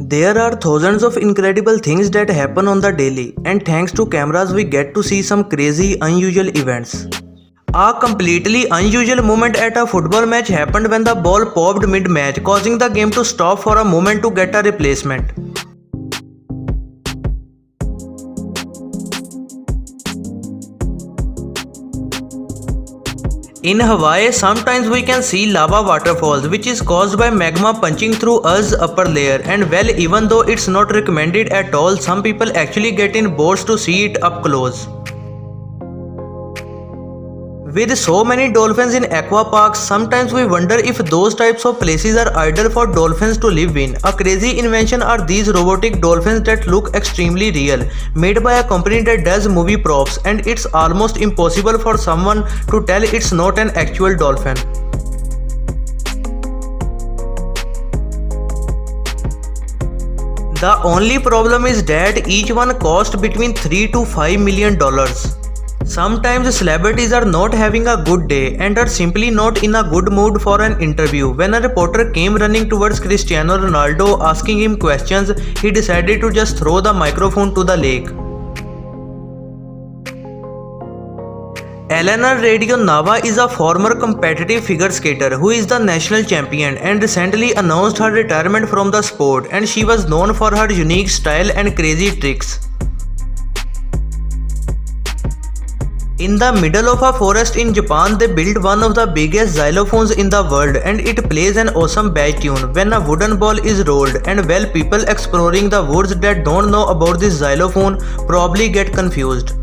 There are thousands of incredible things that happen on the daily, and thanks to cameras, we get to see some crazy, unusual events. A completely unusual moment at a football match happened when the ball popped mid match, causing the game to stop for a moment to get a replacement. In Hawaii, sometimes we can see lava waterfalls, which is caused by magma punching through Earth's upper layer. And well, even though it's not recommended at all, some people actually get in boats to see it up close. With so many dolphins in aqua parks, sometimes we wonder if those types of places are ideal for dolphins to live in. A crazy invention are these robotic dolphins that look extremely real, made by a company that does movie props, and it's almost impossible for someone to tell it's not an actual dolphin. The only problem is that each one cost between $3 to $5 million. Sometimes celebrities are not having a good day and are simply not in a good mood for an interview. When a reporter came running towards Cristiano Ronaldo asking him questions, he decided to just throw the microphone to the lake. Elena Radionova is a former competitive figure skater who is the national champion and recently announced her retirement from the sport, and she was known for her unique style and crazy tricks. In the middle of a forest in Japan, they built one of the biggest xylophones in the world, and it plays an awesome bass tune when a wooden ball is rolled. And well, people exploring the woods that don't know about this xylophone probably get confused.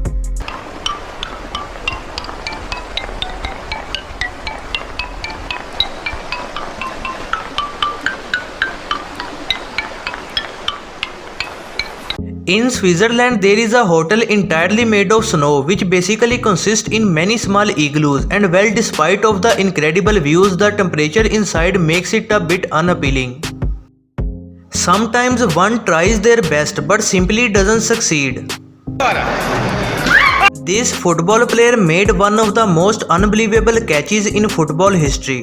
In Switzerland, there is a hotel entirely made of snow, which basically consists in many small igloos, and well, despite of the incredible views, the temperature inside makes it a bit unappealing. Sometimes one tries their best but simply doesn't succeed. This football player made one of the most unbelievable catches in football history.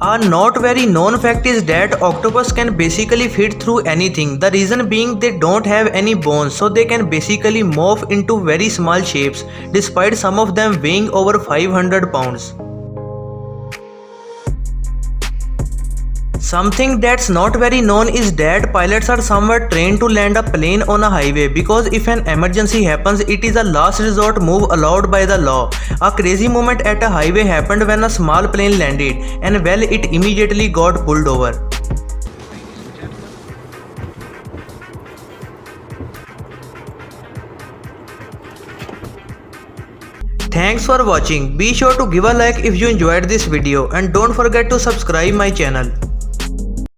A not very known fact is that octopus can basically fit through anything. The reason being they don't have any bones, so they can basically morph into very small shapes, despite some of them weighing over 500 pounds. Something that's not very known is that pilots are somewhat trained to land a plane on a highway, because if an emergency happens, it is a last resort move allowed by the law. A crazy moment at a highway happened when a small plane landed, and well, it immediately got pulled over. Thanks for watching. Be sure to give a like if you enjoyed this video, and don't forget to subscribe my channel.